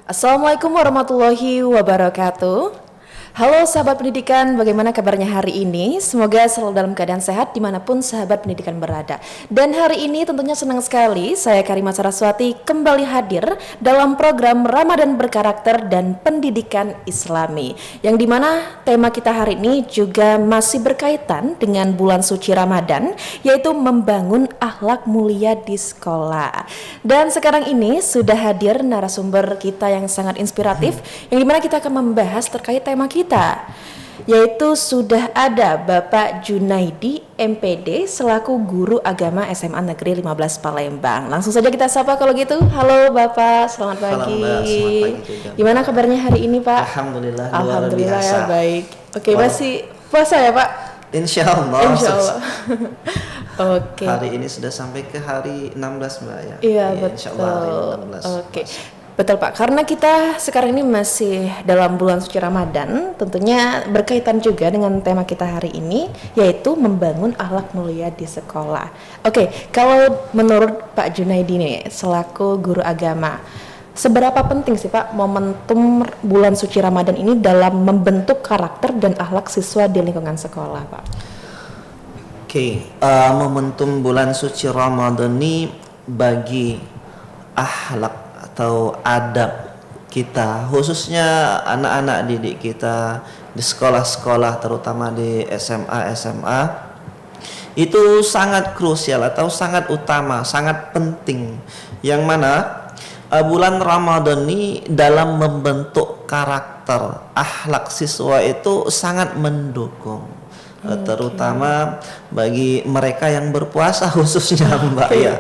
Assalamualaikum warahmatullahi wabarakatuh. Halo sahabat pendidikan, bagaimana kabarnya hari ini? Semoga selalu dalam keadaan sehat dimanapun sahabat pendidikan berada. Dan hari ini tentunya senang sekali saya Karimah Saraswati kembali hadir dalam program Ramadan Berkarakter dan Pendidikan Islami, yang dimana tema kita hari ini juga masih berkaitan dengan bulan suci Ramadan, yaitu membangun akhlak mulia di sekolah. Dan sekarang ini sudah hadir narasumber kita yang sangat inspiratif, yang dimana kita akan membahas terkait tema kita, yaitu sudah ada Bapak Junaidi MPD selaku guru agama SMA Negeri 15 Palembang. Langsung saja kita sapa kalau gitu. Halo Bapak, selamat pagi. Halo Mbak, selamat pagi juga. Gimana kabarnya hari ini Pak? Alhamdulillah, luar Alhamdulillah biasa. ya, baik. Oke, masih puasa ya Pak? Insya Allah. Insya Allah. Oke. Hari ini sudah sampai ke hari 16 Mbak ya. Iya Insya Allah hari betul. 16. Oke. Betul Pak, karena kita sekarang ini masih dalam bulan suci Ramadan, tentunya berkaitan juga dengan tema kita hari ini, yaitu membangun akhlak mulia di sekolah. Oke, kalau menurut Pak Junaidi nih, selaku guru agama, seberapa penting sih Pak momentum bulan suci Ramadan ini dalam membentuk karakter dan akhlak siswa di lingkungan sekolah Pak? Oke, momentum bulan suci Ramadan ini bagi akhlak atau adab kita, khususnya anak-anak didik kita di sekolah-sekolah, terutama di SMA, itu sangat krusial atau sangat utama, sangat penting. Yang mana bulan Ramadan ini dalam membentuk karakter, akhlak siswa itu sangat mendukung. Terutama bagi mereka yang berpuasa khususnya Mbak ya.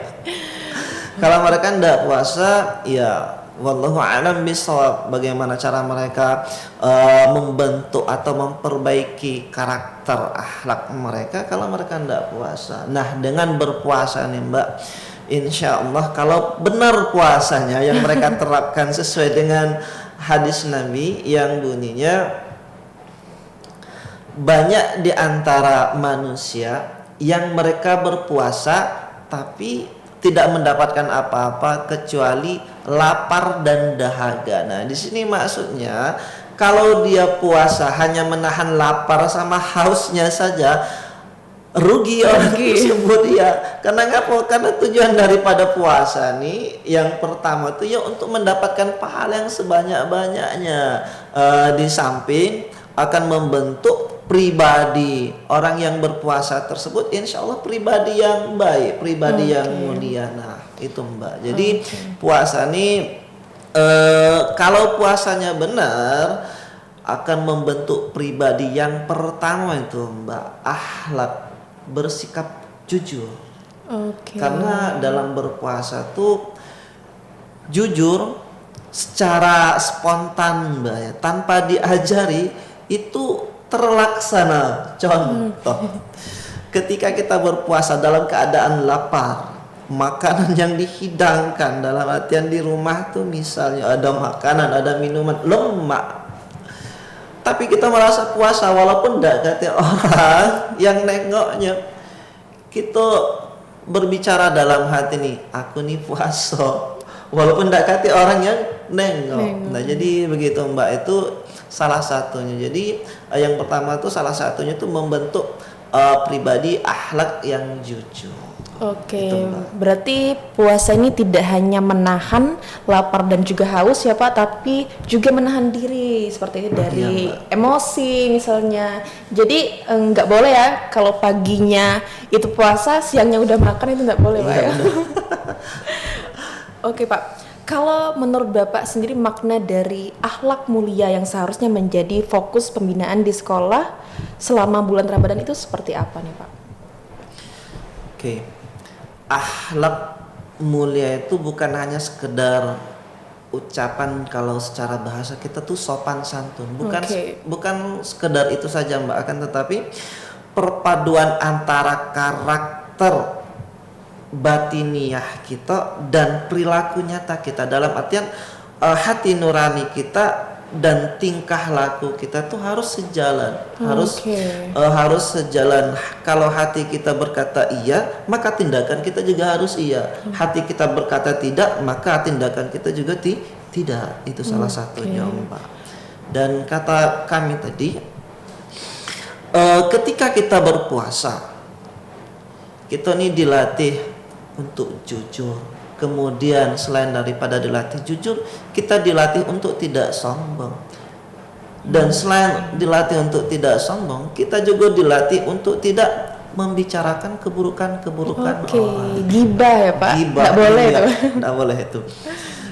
Kalau mereka tidak puasa, ya wallahu a'lam bishawab, bagaimana cara mereka membentuk atau memperbaiki karakter akhlak mereka kalau mereka tidak puasa. Nah, dengan berpuasa nih Mbak, insya Allah kalau benar puasanya yang mereka terapkan sesuai dengan hadis Nabi yang bunyinya, banyak di antara manusia yang mereka berpuasa tapi tidak mendapatkan apa-apa kecuali lapar dan dahaga. Nah, di sini maksudnya kalau dia puasa hanya menahan lapar sama hausnya saja, rugi orang tersebut ya. Karena ngapa? Karena tujuan daripada puasa nih yang pertama itu ya untuk mendapatkan pahala yang sebanyak-banyaknya. Di samping akan membentuk pribadi orang yang berpuasa tersebut, insya Allah pribadi yang baik, pribadi yang mulia. Nah itu Mbak, jadi puasa ini kalau puasanya benar akan membentuk pribadi yang pertama itu Mbak, akhlak, bersikap jujur. Karena dalam berpuasa tuh jujur secara spontan Mbak ya, tanpa diajari itu terlaksana. Contoh, ketika kita berpuasa dalam keadaan lapar, makanan yang dihidangkan dalam artian di rumah tuh misalnya ada makanan, ada minuman lemak, tapi kita merasa puasa walaupun tidak kata orang yang nengoknya, kita berbicara dalam hati nih, aku nih puasa walaupun tidak kata orang yang nengok. Nah jadi begitu Mbak, itu salah satunya. Jadi yang pertama tuh salah satunya tuh membentuk pribadi akhlak yang jujur. Oke, berarti puasa ini tidak hanya menahan lapar dan juga haus ya Pak, tapi juga menahan diri seperti itu dari emosi misalnya. Jadi nggak boleh ya kalau paginya itu puasa, siangnya udah makan, itu nggak boleh Pak ya. Oke Pak, kalau menurut Bapak sendiri makna dari akhlak mulia yang seharusnya menjadi fokus pembinaan di sekolah selama bulan Ramadan itu seperti apa nih Pak? Oke, akhlak mulia itu bukan hanya sekedar ucapan, kalau secara bahasa kita tuh sopan santun, bukan sekedar itu saja Mbak, akan tetapi perpaduan antara karakter batiniah kita dan perilaku nyata kita, dalam artian hati nurani kita dan tingkah laku kita tuh harus sejalan, harus sejalan. Kalau hati kita berkata iya, maka tindakan kita juga harus iya. Hati kita berkata tidak, maka tindakan kita juga Tidak, itu salah satunya Mbak. Dan kata kami tadi, ketika kita berpuasa, kita ini dilatih untuk jujur. Kemudian selain daripada dilatih jujur, kita dilatih untuk tidak sombong. Dan selain dilatih untuk tidak sombong, kita juga dilatih untuk tidak membicarakan keburukan-keburukan orang. Gibah ya Pak? Gibah, Nggak boleh iya, itu. nggak boleh itu.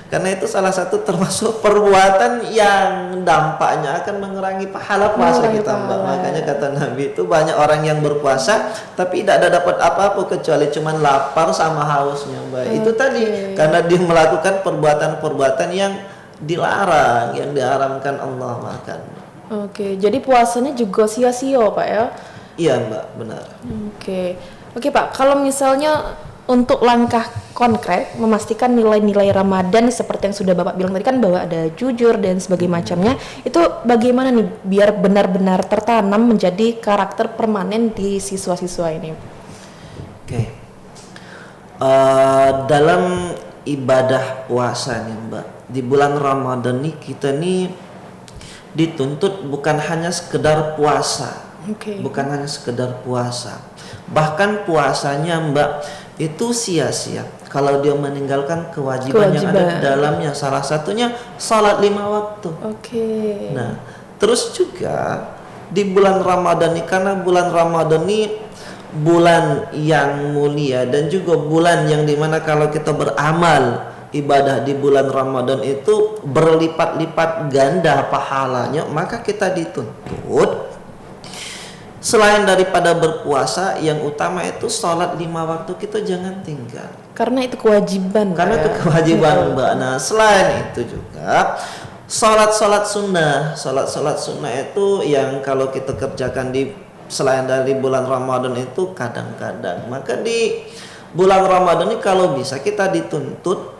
Karena itu salah satu termasuk perbuatan yang dampaknya akan mengurangi pahala puasa Mengurangi kita Mbak. pahala. Makanya kata Nabi itu banyak orang yang berpuasa tapi tidak ada dapat apa-apa kecuali cuman lapar sama hausnya Mbak. Itu tadi karena dia melakukan perbuatan-perbuatan yang dilarang, yang diharamkan Allah makan. Oke, jadi puasanya juga sia-sia Pak ya? Iya Mbak, benar. Oke Pak, kalau misalnya untuk langkah konkret memastikan nilai-nilai Ramadan seperti yang sudah Bapak bilang tadi kan bahwa ada jujur dan sebagainya macamnya, itu bagaimana nih biar benar-benar tertanam menjadi karakter permanen di siswa-siswa ini? Oke. Dalam ibadah puasa nih Mbak, di bulan Ramadan nih kita nih dituntut bukan hanya sekedar puasa. Bukan hanya sekedar puasa. Bahkan puasanya Mbak itu sia-sia kalau dia meninggalkan kewajiban yang ada di dalamnya. Salah satunya salat 5 waktu. Nah, terus juga di bulan Ramadan ini, karena bulan Ramadan ini bulan yang mulia dan juga bulan yang dimana kalau kita beramal ibadah di bulan Ramadan itu berlipat-lipat ganda pahalanya, maka kita dituntut selain daripada berpuasa, yang utama itu sholat 5 waktu kita jangan tinggal. Karena itu kewajiban. Itu kewajiban Mbak. Nah selain itu juga sholat sunnah itu yang kalau kita kerjakan di selain dari bulan Ramadan itu kadang-kadang. Maka di bulan Ramadan ini kalau bisa kita dituntut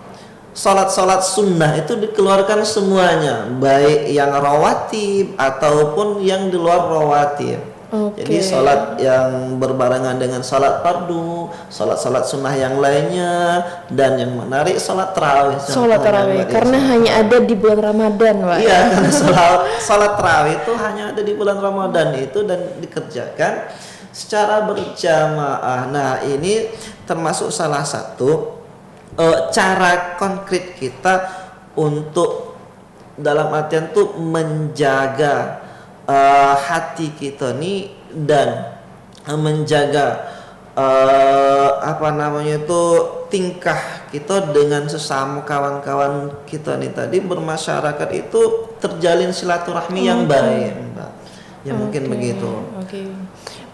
sholat sunnah itu dikeluarkan semuanya, baik yang rawatib ataupun yang di luar rawatib. Jadi sholat yang berbarengan dengan sholat fardu, sholat sunnah yang lainnya, dan yang menarik sholat tarawih. Sholat tarawih karena hanya ada di bulan Ramadan, Pak. Iya, karena sholat tarawih itu hanya ada di bulan Ramadan itu dan dikerjakan secara berjamaah. Nah ini termasuk salah satu cara konkret kita untuk dalam artian tuh menjaga hati kita nih dan menjaga tingkah kita dengan sesama kawan-kawan kita nih tadi bermasyarakat itu terjalin silaturahmi yang baik Mbak. Ya mungkin begitu.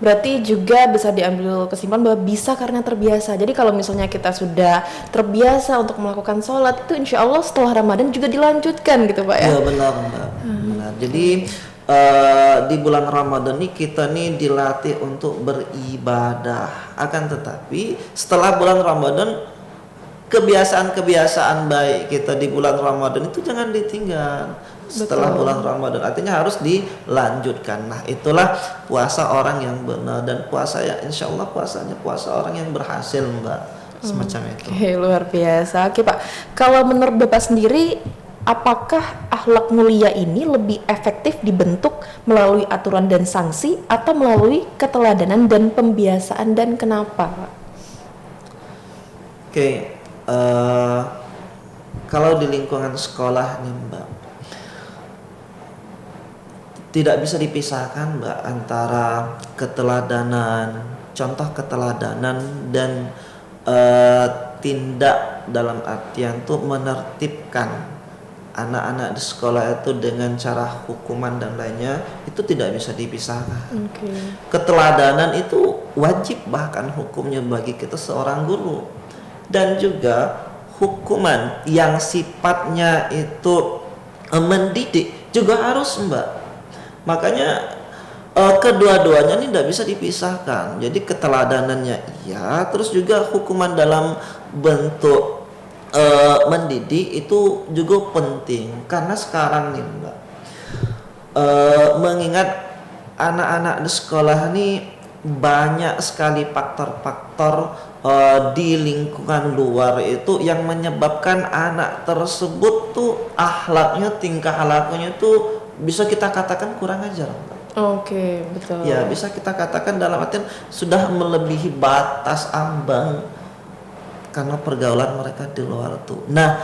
Berarti juga bisa diambil kesimpulan bahwa bisa karena terbiasa. Jadi kalau misalnya kita sudah terbiasa untuk melakukan sholat itu insya Allah setelah Ramadan juga dilanjutkan gitu Pak ya? Iya benar Mbak. Benar. Jadi di bulan Ramadan ini kita nih dilatih untuk beribadah. Akan tetapi setelah bulan Ramadan kebiasaan-kebiasaan baik kita di bulan Ramadan itu jangan ditinggal. Setelah bulan Ramadan artinya harus dilanjutkan. Nah itulah puasa orang yang benar dan puasa ya insya Allah puasanya puasa orang yang berhasil Mbak. Semacam itu. Luar biasa. Oke Pak, kalau menurut Bapak sendiri apakah akhlak mulia ini lebih efektif dibentuk melalui aturan dan sanksi atau melalui keteladanan dan pembiasaan dan kenapa Pak? Kalau di lingkungan sekolah nih Mbak, tidak bisa dipisahkan Mbak antara keteladanan, contoh keteladanan dan tindak dalam artian tuh menertibkan anak-anak di sekolah itu dengan cara hukuman dan lainnya itu tidak bisa dipisahkan. Keteladanan itu wajib bahkan hukumnya bagi kita seorang guru, dan juga hukuman yang sifatnya itu mendidik juga harus Mbak. Makanya kedua-duanya ini tidak bisa dipisahkan. Jadi keteladanannya iya, terus juga hukuman dalam bentuk mendidik itu juga penting. Karena sekarang nih Mbak, mengingat anak-anak di sekolah ini banyak sekali faktor-faktor di lingkungan luar itu yang menyebabkan anak tersebut tuh akhlaknya, tingkah lakunya tuh bisa kita katakan kurang ajar. Oke, betul. Ya, bisa kita katakan dalam artian sudah melebihi batas ambang karena pergaulan mereka di luar tuh. Nah,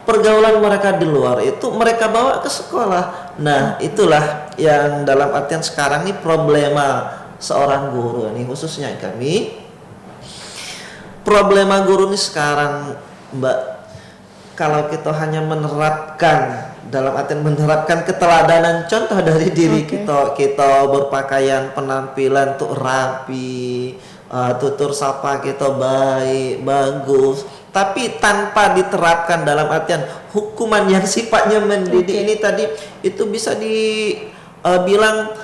pergaulan mereka di luar itu mereka bawa ke sekolah. Nah, itulah yang dalam artian sekarang ini problema seorang guru nih, khususnya kami. Problema guru nih sekarang, Mbak, kalau kita hanya menerapkan, dalam artian menerapkan keteladanan contoh dari diri kita berpakaian, penampilan tuh rapi, tutur sapa kita baik, bagus, tapi tanpa diterapkan dalam artian hukuman yang sifatnya mendidik ini tadi, itu bisa dibilang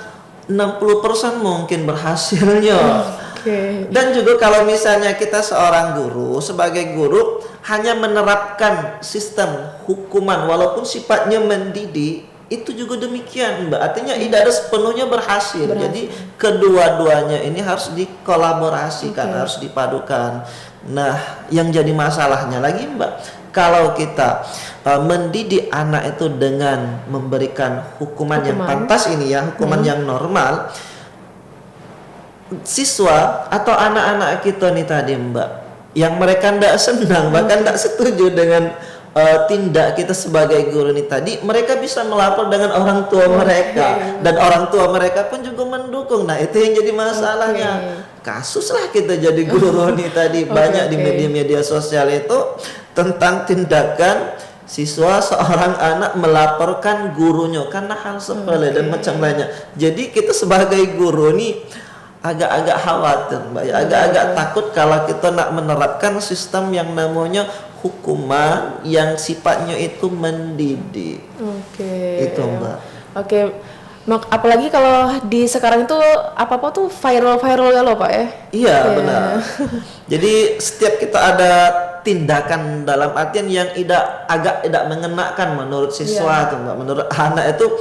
60% mungkin berhasilnya. Dan juga kalau misalnya kita seorang guru, sebagai guru hanya menerapkan sistem hukuman walaupun sifatnya mendidik, itu juga demikian, Mbak. Artinya tidak ada sepenuhnya berhasil. Jadi kedua-duanya ini harus dikolaborasikan, harus dipadukan. Nah, yang jadi masalahnya lagi, Mbak, kalau kita mendidik anak itu dengan memberikan hukuman yang pantas ini ya, hukuman yang normal, siswa atau anak-anak kita nih tadi, Mbak, yang mereka tidak senang bahkan tidak setuju dengan tindak kita sebagai guru ini tadi, mereka bisa melapor dengan orang tua mereka dan orang tua mereka pun juga mendukung. Nah, itu yang jadi masalahnya. Kasus lah kita jadi guru nih tadi, banyak di media-media sosial itu tentang tindakan siswa seorang anak melaporkan gurunya karena hal sepele dan macam lainnya. Jadi kita sebagai guru nih agak-agak khawatir, Mbak, ya, agak-agak takut kalau kita nak menerapkan sistem yang namanya hukuman yang sifatnya itu mendidik. Itu, Mbak. Apalagi kalau di sekarang itu apa-apa tuh viral ya loh, Pak ya. Iya, benar. Jadi setiap kita ada tindakan dalam artian yang agak tidak mengenakan menurut siswa tuh, Mbak, menurut anak itu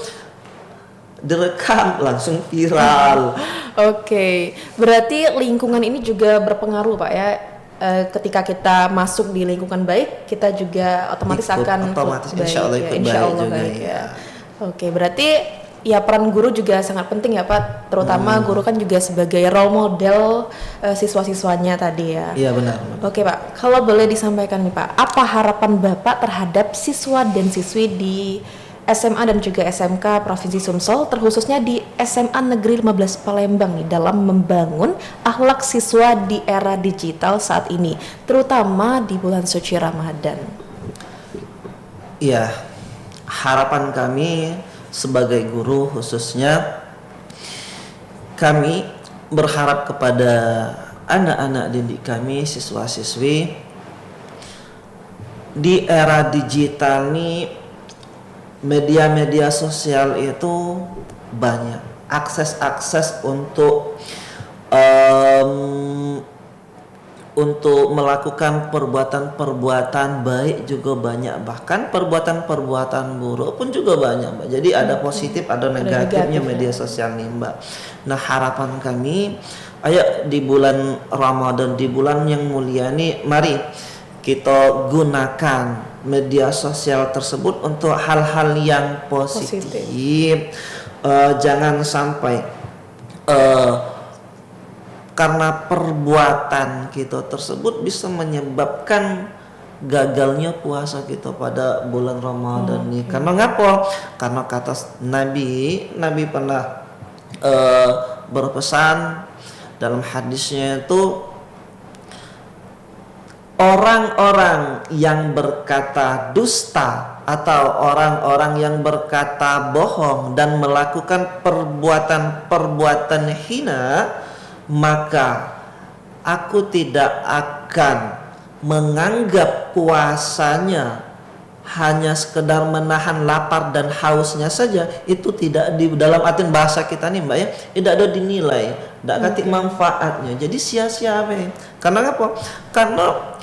direkam langsung viral. Berarti lingkungan ini juga berpengaruh, Pak ya. Ketika kita masuk di lingkungan baik, kita juga otomatis akan insya Allah ikut baik ya. Berarti ya peran guru juga sangat penting ya, Pak. Terutama guru kan juga sebagai role model siswa-siswanya tadi ya. Iya, benar. Pak, kalau boleh disampaikan nih, Pak, apa harapan Bapak terhadap siswa dan siswi di SMA dan juga SMK Provinsi Sumsel, terkhususnya di SMA Negeri 15 Palembang nih, dalam membangun akhlak siswa di era digital saat ini, terutama di bulan suci Ramadan? Iya, harapan kami sebagai guru khususnya, kami berharap kepada anak-anak didik kami, siswa-siswi di era digital nih. Media-media sosial itu banyak, akses untuk melakukan perbuatan-perbuatan baik juga banyak, bahkan perbuatan-perbuatan buruk pun juga banyak, Mbak. Jadi ada positif, ada negatifnya media sosial nih, Mbak. Nah, harapan kami, ayo di bulan Ramadan, di bulan yang mulia nih, mari kita gunakan media sosial tersebut untuk hal-hal yang positif. Jangan sampai karena perbuatan kita tersebut bisa menyebabkan gagalnya puasa kita pada bulan Ramadan ini. Karena ngapa? Karena kata Nabi pernah berpesan dalam hadisnya itu, orang-orang yang berkata dusta atau orang-orang yang berkata bohong dan melakukan perbuatan-perbuatan hina, maka aku tidak akan menganggap puasanya hanya sekedar menahan lapar dan hausnya saja. Itu tidak di dalam artian bahasa kita nih, Mbak ya, tidak ada dinilai, tidak katik manfaatnya. Jadi sia-sia, karena apa? Karena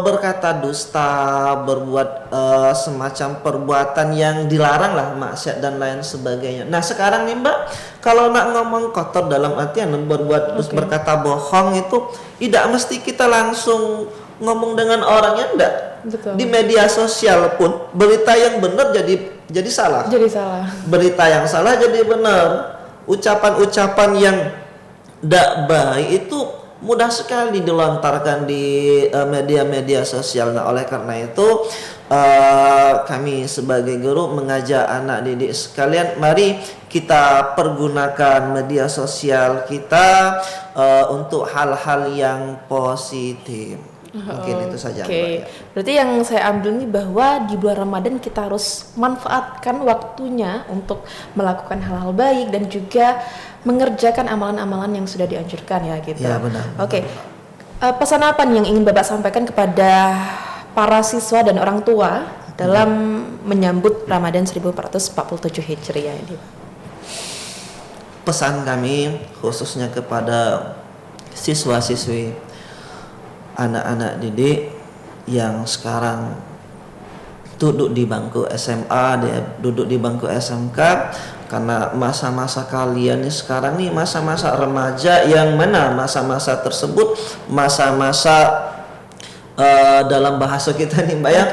berkata dusta, berbuat semacam perbuatan yang dilarang lah, maksiat dan lain sebagainya. Nah, sekarang nih, Mbak, Kalau nak ngomong kotor dalam artian berbuat berkata bohong itu tidak mesti kita langsung ngomong dengan orangnya, enggak. Betul. Di media sosial pun berita yang benar jadi salah. Jadi salah. Berita yang salah jadi benar. Ucapan-ucapan yang tidak baik itu mudah sekali dilontarkan di media-media sosial. Nah, oleh karena itu kami sebagai guru mengajak anak didik sekalian, mari kita pergunakan media sosial kita untuk hal-hal yang positif. Mungkin itu saja. Oke. Berarti yang saya ambil nih bahwa di bulan Ramadan kita harus manfaatkan waktunya untuk melakukan hal-hal baik dan juga mengerjakan amalan-amalan yang sudah dianjurkan ya gitu. Ya, benar. Oke. Pesan apa nih yang ingin Bapak sampaikan kepada para siswa dan orang tua dalam menyambut Ramadan 1447 Hijriah ini? Pesan kami khususnya kepada siswa-siswi, anak-anak didik yang sekarang duduk di bangku SMA, dia duduk di bangku SMK, karena masa-masa kalian nih sekarang nih masa-masa remaja, yang mana masa-masa tersebut masa-masa dalam bahasa kita nih Mbak ya,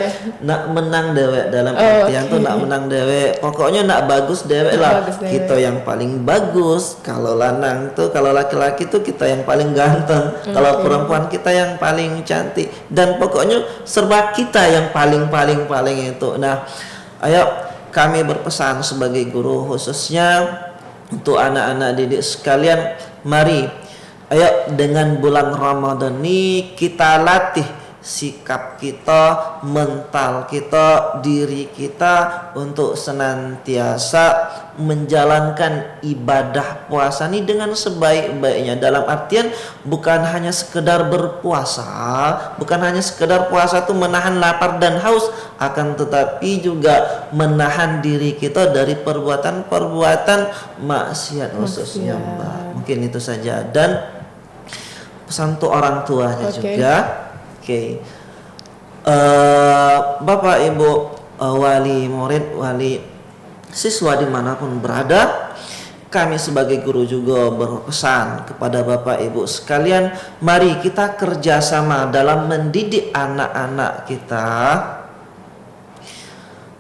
nak menang dewek, dalam artian tuh nak menang dewek, pokoknya nak bagus dewek lah, kita yang paling bagus. Kalau lanang tuh, kalau laki-laki tuh kita yang paling ganteng, kalau perempuan kita yang paling cantik, dan pokoknya serba kita yang paling itu. Nah, ayo kami berpesan sebagai guru khususnya untuk anak-anak didik sekalian, mari ayo dengan bulan Ramadan ini kita latih sikap kita, mental kita, diri kita untuk senantiasa menjalankan ibadah puasa ini dengan sebaik-baiknya. Dalam artian bukan hanya sekedar berpuasa, bukan hanya sekedar puasa itu menahan lapar dan haus, akan tetapi juga menahan diri kita dari perbuatan-perbuatan maksiat khususnya Mbak. Mungkin itu saja, dan pesan untuk orang tuanya juga. Bapak Ibu wali murid, wali siswa dimanapun berada, kami sebagai guru juga berpesan kepada Bapak Ibu sekalian, mari kita kerjasama dalam mendidik anak-anak kita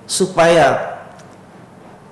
supaya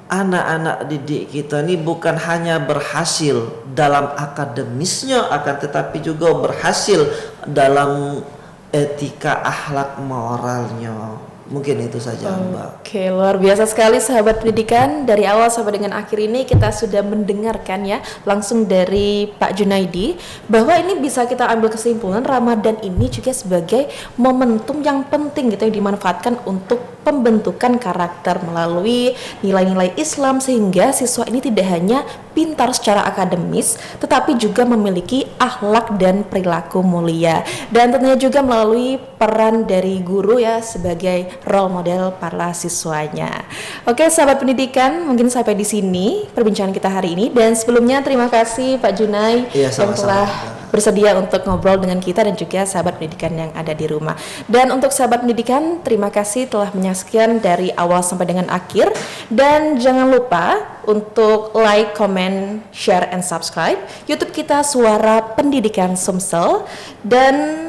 anak-anak didik kita ini bukan hanya berhasil dalam akademisnya, akan tetapi juga berhasil dalam etika akhlak moralnya. Mungkin itu saja Mbak. Oke, luar biasa sekali sahabat pendidikan. Dari awal sampai dengan akhir ini kita sudah mendengarkan ya langsung dari Pak Junaidi bahwa ini bisa kita ambil kesimpulan Ramadan ini juga sebagai momentum yang penting gitu yang dimanfaatkan untuk pembentukan karakter melalui nilai-nilai Islam, sehingga siswa ini tidak hanya pintar secara akademis tetapi juga memiliki akhlak dan perilaku mulia, dan tentunya juga melalui peran dari guru ya sebagai role model para siswanya. Oke sahabat pendidikan, mungkin sampai di sini perbincangan kita hari ini, dan sebelumnya terima kasih Pak Junai yang telah bersedia untuk ngobrol dengan kita dan juga sahabat pendidikan yang ada di rumah. Dan untuk sahabat pendidikan, terima kasih telah menyaksikan dari awal sampai dengan akhir, dan jangan lupa untuk like, comment, share, and subscribe YouTube kita Suara Pendidikan Sumsel. Dan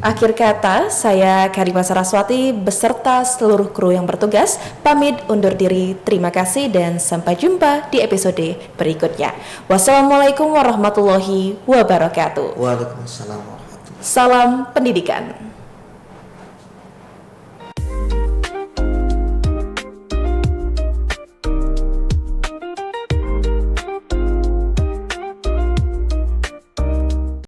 akhir kata, saya Karima Saraswati beserta seluruh kru yang bertugas pamit undur diri. Terima kasih dan sampai jumpa di episode berikutnya. Wassalamualaikum warahmatullahi wabarakatuh. Waalaikumsalam warahmatullahi wabarakatuh. Salam pendidikan.